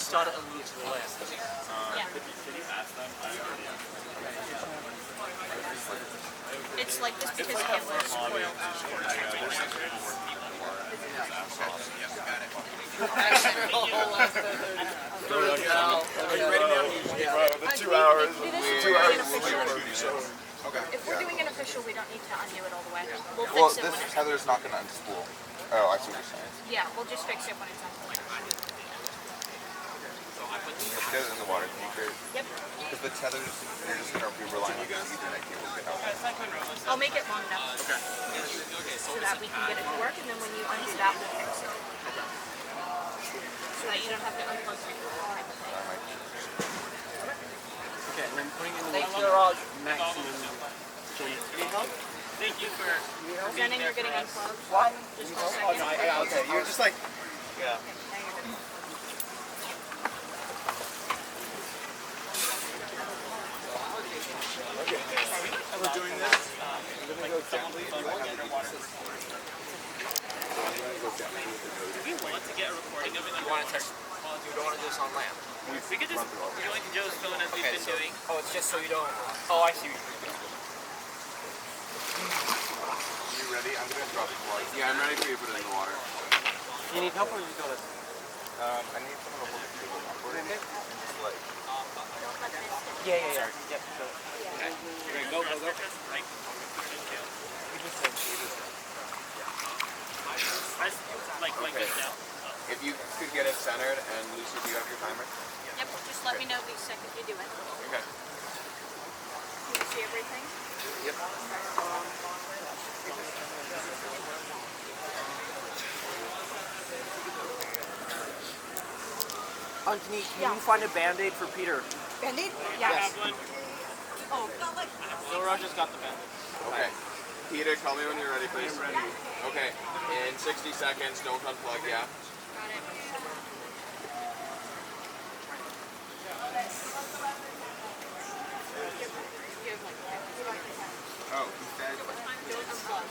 start it and move to the left. Yeah. Can you ask them? It's like this because it was spoiled. The 2 hours. Okay. If we're doing an official, we don't need to undo it all the way. We'll Well, fix it this when it's tether's not going to unspool. Oh, I see what you're saying. Yeah, we'll just fix it when it's done. Let's get it in the water. Can you create? Yep. Because the tethers, you're just going to be relying on the Ethernet cable to get out. I'll make it long enough. Okay. So that we can get it to work, and then when you undo that, we'll fix it. So that you don't have to unplug the thing. Okay, and then putting in the garage maximum. Any help? Thank you for Pretending you're getting unplugged. What? Just for a Oh, second. no, okay, you're just like, yeah. we're doing this. I'm going to go gently. Do we want to get a recording of it? You want to test? You don't want to do this on land. We could just join Joe's phone as we've been doing. Oh, it's just so you don't. Oh, I see what you're doing. You ready? I'm going to drop the plug. Yeah, I'm ready for you to put it in the water. You need help or you got it? I need someone to hold the cable upward. Just like... Yeah. Yep. Okay, go. Like this now. If you could get it centered, and Lucy, do you have your timer? Yep, just let me know the second you do it. Okay. Can you see everything? Yep. Anthony, can you find a Band-Aid for Peter? Band-Aid? I Yes. have one. Oh, not like... No, Roger's got the band. Okay. Peter, tell me when you're ready, please. I'm ready. Okay. In 60 seconds, don't unplug, yeah? Got it. Oh, he said... Don't unplug.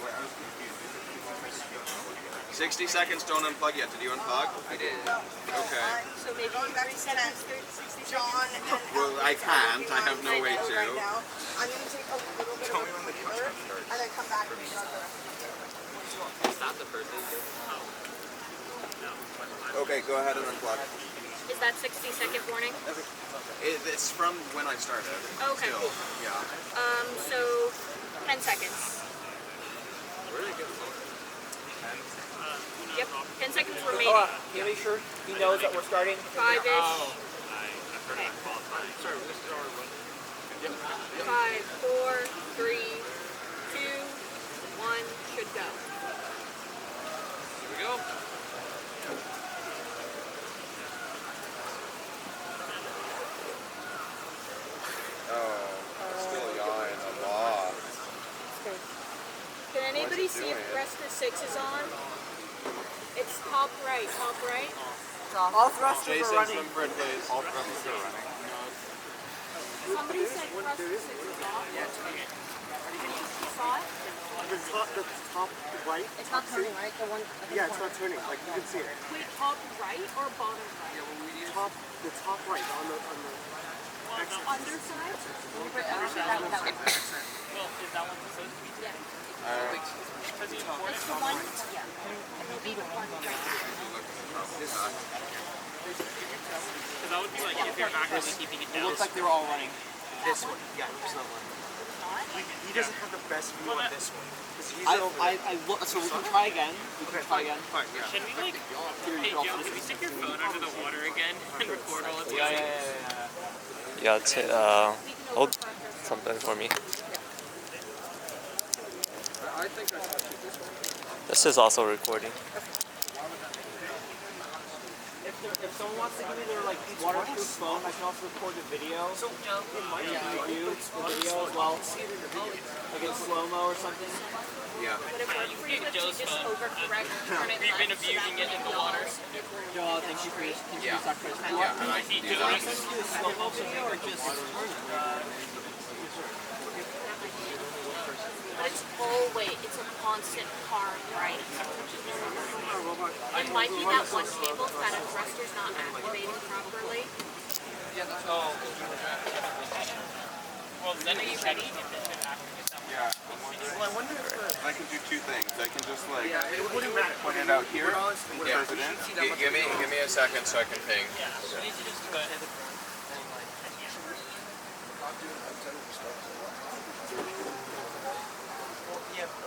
I was confused. 60 seconds, don't unplug yet. Did you unplug? I did. Okay. So maybe you reset at 60 John, and then Well, I can't. I have no way to. right now. I'm going to take a little bit of a breather and then come back and start the rest of it. Is that the person? Okay, go ahead and unplug. Is that 60-second warning? It's from when I started. Okay. Still, yeah. So 10 seconds. Really good. Yep, 10 seconds remaining. Can you make sure he knows that we're starting? 5-ish. Okay. Sorry, this is our run. 5, 4, 3, 2, 1, should go. Here we go. Still yawning a lot. Can anybody see if thruster 6 is on? It's top right, top right. All thrusters Jason, are running. swim for it, please. All thrusters are running. Somebody said thruster 6 is off. You saw it? The top right? It's not turning, right? The one. Yeah, it's not turning. Like you can see it. Wait, top right or bottom right? The top right on the Underside? Well, is that one supposed to be? Yeah. Because he's important. It's the one. Yeah. It'll be the one right here. Because that would be like if you're actively keeping it It down. looks like they were all running. This one. Yeah, it's not one. He doesn't have the best view on this one. 'Cause he's I look. So we can try again. Fine, yeah. Can we like, hey Joe, can we stick your phone under the water again and record all the Yeah. Yeah, hold something for me. This is also recording. If someone wants to give me their like waterproof phone, I can also record the video. So it might review the video as well, like in slow-mo or something. Yeah. But if we're free, you just overcorrect, turn it We've been left so abusing that it in way the water. Joe, thank you for your sacrifice. Do you Yeah, want and I me can do to that. do a slow-mo video or just? But it's always, it's a constant hard right. It might be that one cable that a thruster's Well, then are you ready? Yeah, I wonder if I can do two things. I can just like point it out here and curve it in. Give me a second so I can ping.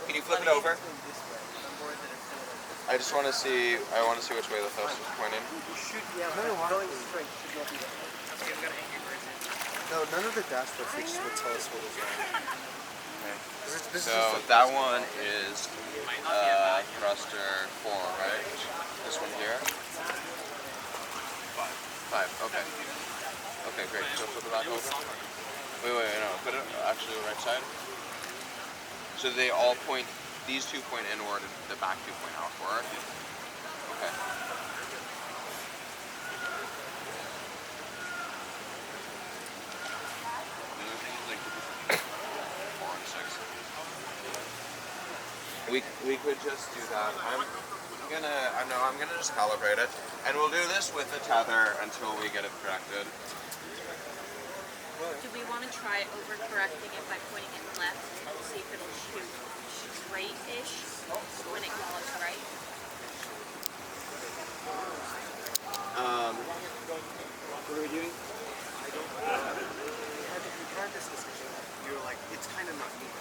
Can you flip it over? I just want to see. I want to see which way the thrust is pointing. No, none of the dashboard features will tell us what is wrong. So that one is thruster 4, right? This one here? 5. Okay. Okay, great. So flip it back over. Wait, no. Put it actually the right side. So they all point. These two point inward, and the back two point outward. Okay. 4 and 6. We could just do that. I'm gonna just calibrate it, and we'll do this with the tether until we get it corrected. Do we want to try overcorrecting it by pointing it left and see if it'll shoot straight-ish when it goes right? What are we doing? I don't know. We had this discussion. You were like, it's kind of not neat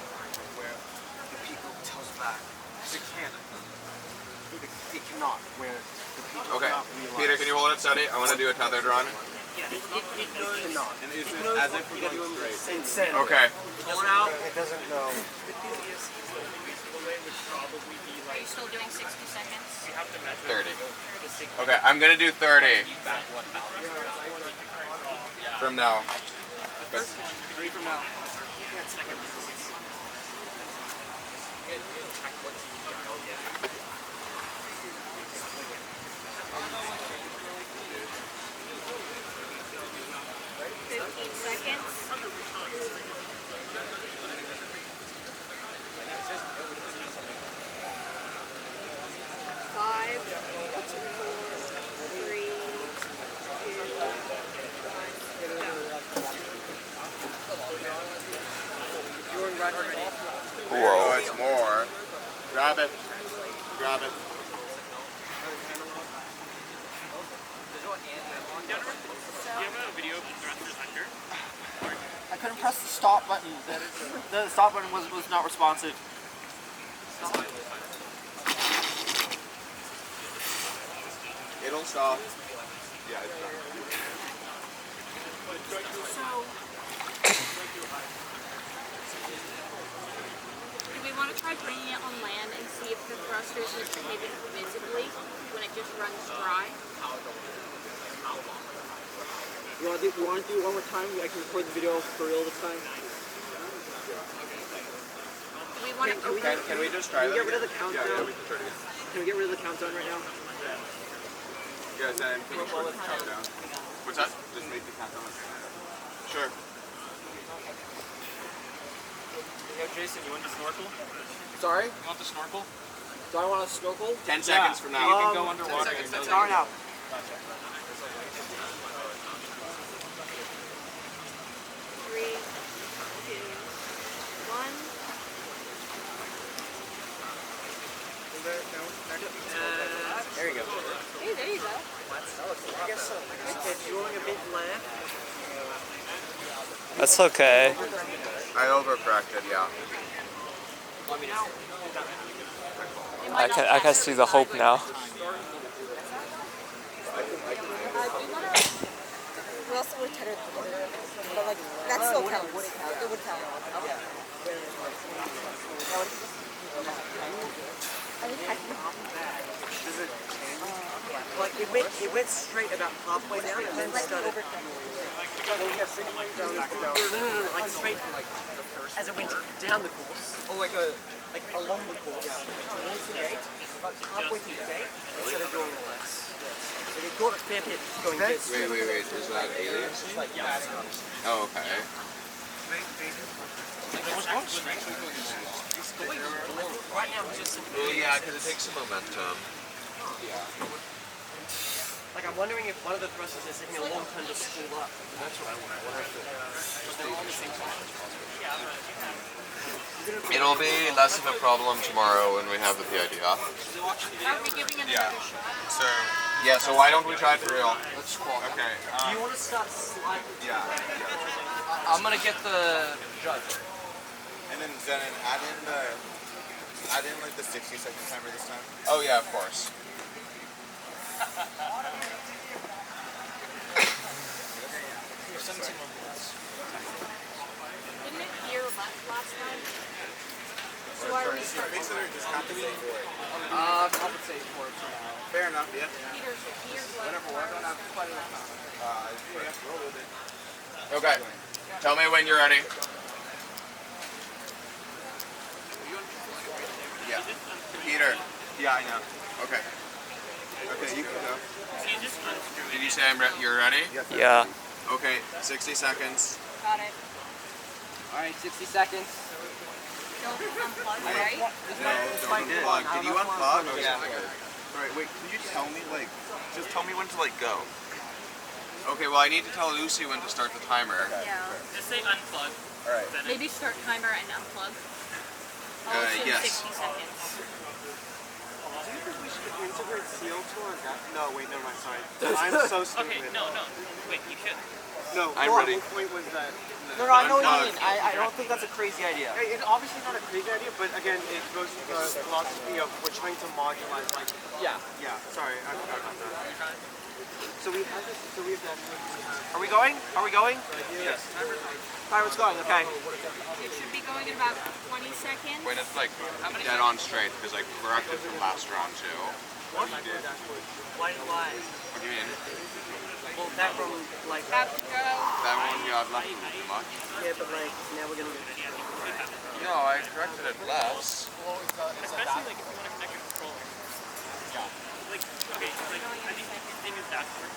where the people tells back. Because it can't. It cannot. Where the people Okay. cannot realize. Peter, can you hold it steady? I want to do a tethered run. It cannot. And it's as if we're going straight. Insane. Okay. It doesn't know. Are you still doing 60 seconds? 30. Okay, I'm gonna do 30 from now. 3 from now. Seconds. 5, 4, 3, 2, 1, go. Whoa. It's more. Grab it. Grab it. Do you have a video of the thrusters under? I couldn't press the stop button. The stop button was not responsive. It'll stop. Yeah, it's done. So, do we want to try bringing it on land and see if the thrusters are behaving visibly when it just runs dry? You want to do it one more time? I can record the video for real this time. Do we want to Can we just try that? Can we get rid of the countdown? Yeah, we can try it again. Can we get rid of the countdown right now? Yeah, then put the countdown. What's that? Just make the countdown. Sure. Yo, Jason, you want to snorkel? Sorry? You want the snorkel? Do I want to snorkel? 10 seconds from now. You can go underwater. Sorry now. 3, 2, 1. There you go. Hey, there you go. I guess so. It's going a bit left. That's okay. I overcorrected, yeah. I can see the hope now. We also would tether it together, but like that still counts. It would count. Like it went straight about halfway down and then started. No, like straight from like as it went down the course, or like along the course, towards the gate, but halfway through the gate, instead of going less. So they got a fair bit going this. Wait. Is that aliens? Oh, okay. Right now, it's just Well, yeah, because it takes some momentum. Like I'm wondering if one of the thrusters is taking a long time to spool up. That's what I want. It'll be less of a problem tomorrow when we have the PID off. Are we giving it Yeah. another shot? So yeah. So why don't we try it for real? Let's squawk. Okay. Do you want to start sliding? Yeah. I'm gonna get the judge. And then Zenon, add in like the 60-second timer this time. Oh yeah, of course. Didn't it hear last time? So why are we starting? Fix it or just compensate for it? Compensate for it for now. Fair enough, yeah. Peter's left. Whatever, I don't have quite enough time. Roll with it. Okay. Tell me when you're ready. Yeah. Peter. Yeah, I know. Okay. Okay, you can go. Did you say you're ready? Yeah. Okay. 60 seconds. Got it. Alright, 60 seconds. Don't unplug, right? No, don't unplug. Did you unplug? Yeah. Alright, wait, can you tell me, like, just tell me when to, like, go? Okay, well I need to tell Lucy when to start the timer. Yeah. Just say unplug. Alright. Maybe start timer and unplug. All in yes. 60 seconds. Do you think we should integrate CO2 on that? No, wait, never mind, sorry. I'm so stupid. Okay, no. Wait, you should. No, I'm what ready. point was that? No, I know what Unplug. you mean. I don't think that's a crazy idea. Hey, it's obviously not a crazy idea, but again, it goes to the philosophy of we're trying to modularize, like, Yeah. yeah, sorry, I forgot about that. So we have this, so we have that. Are we going? Are we going? Yes. Timer's going, okay. It should be going in about 20 seconds. When it's like dead on straight, because I corrected from last round too. Why? What What do you mean? Well, that one, like, About to go. That one got left a little too much. yeah, but like, now we're gonna No, I corrected it less. Especially like if you want to connect your controller. Like, okay, like I think the thing is dashboard.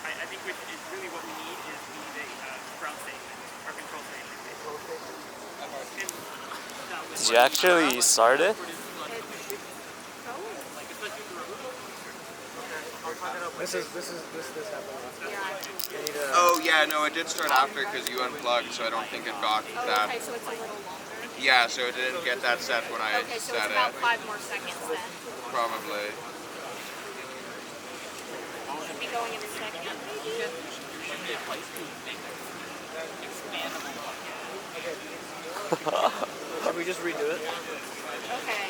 I think really what we need is we need a ground station or control station. Did you actually start it? This happened. Oh yeah, no, it did start after because you unplugged, so I don't think it got Oh, that. okay, so it's a little longer. Yeah, so it didn't get that set when I Okay, so set it's about it. 5 more seconds then. Probably. Should be going in a second. Should we just redo it? Okay.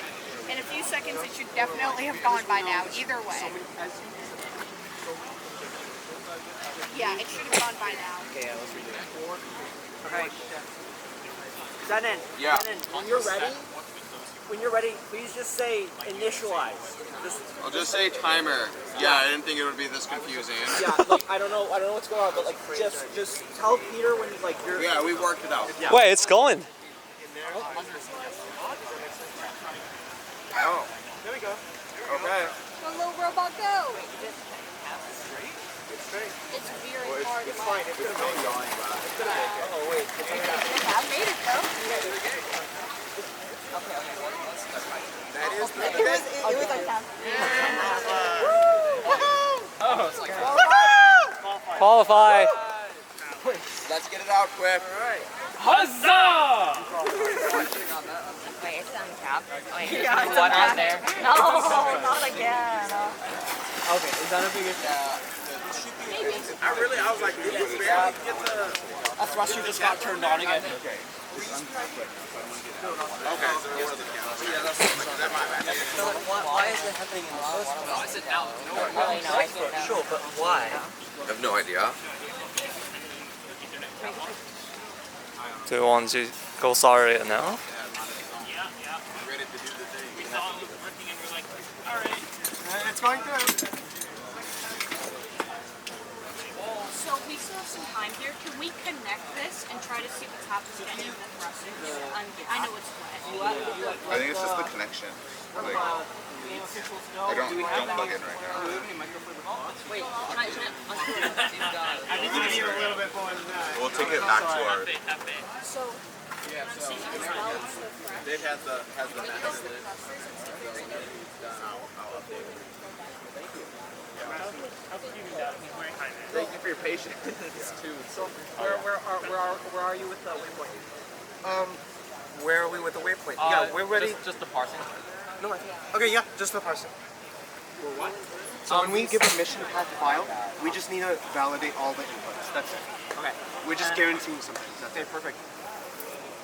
In a few seconds, it should definitely have gone by now, either way. Yeah, it should have gone by now. Okay, yeah, let's redo it. Okay. Zenon, Yeah. Zenon, when you're ready, please just say initialize. Just, I'll just say timer. Yeah, I didn't think it would be this confusing. yeah, like, I don't know what's going on, but like, just tell Peter when like you're. Yeah, we worked it out. Wait, it's going. Oh, There we go. okay. Go, little robot, go! It's very hard. It's fine, it's gonna go. Oh wait. I made it though. That is the It was like that. Qualify. Let's get it out quick. Huzzah! Wait, it's uncapped. Wait, there's Yeah, it's one on there. No, not again. Okay, is that a bigger? I was like, did you barely get the... A thruster just got turned on again. Okay. Why is it happening in the first place? Really, no, I can't know. Sure, but why? I have no idea. Do you want to go sorry now? Yeah. We saw it was working and we're like, alright. It's going through. So we still have some time here. Can we connect this and try to see what's happening to any of the thrusters? I know it's wet. I think it's just the connection. Like, I don't plug in right now. Wait, can I I think you need a little bit more than that. We'll take it back to our... So, see as well as the fresh. Dave has the Because the thrusters and see if there's any. How's he doing that? He's wearing high man. Thank you for your patience too. So where are you with the waypoint? Where are we with the waypoint? We're ready. Just the parsing. No, okay, yeah, just the parsing. What? So when we give a mission path file, we just need to validate all the inputs. That's it. Okay. We're just guaranteeing something. That's Okay, it. perfect.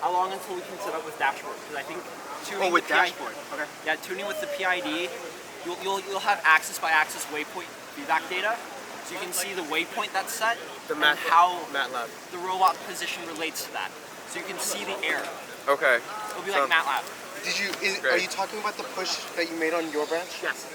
How long until we can set up with dashboard? Because I think tuning Oh, with the PID dashboard. Okay. Yeah, tuning with the PID, you'll have axis by axis waypoint feedback data, so you can see the waypoint that's set and how MATLAB. the robot position relates to that. So you can see the error. Okay. It'll be like MATLAB. Are you talking about the push that you made on your branch? Yes.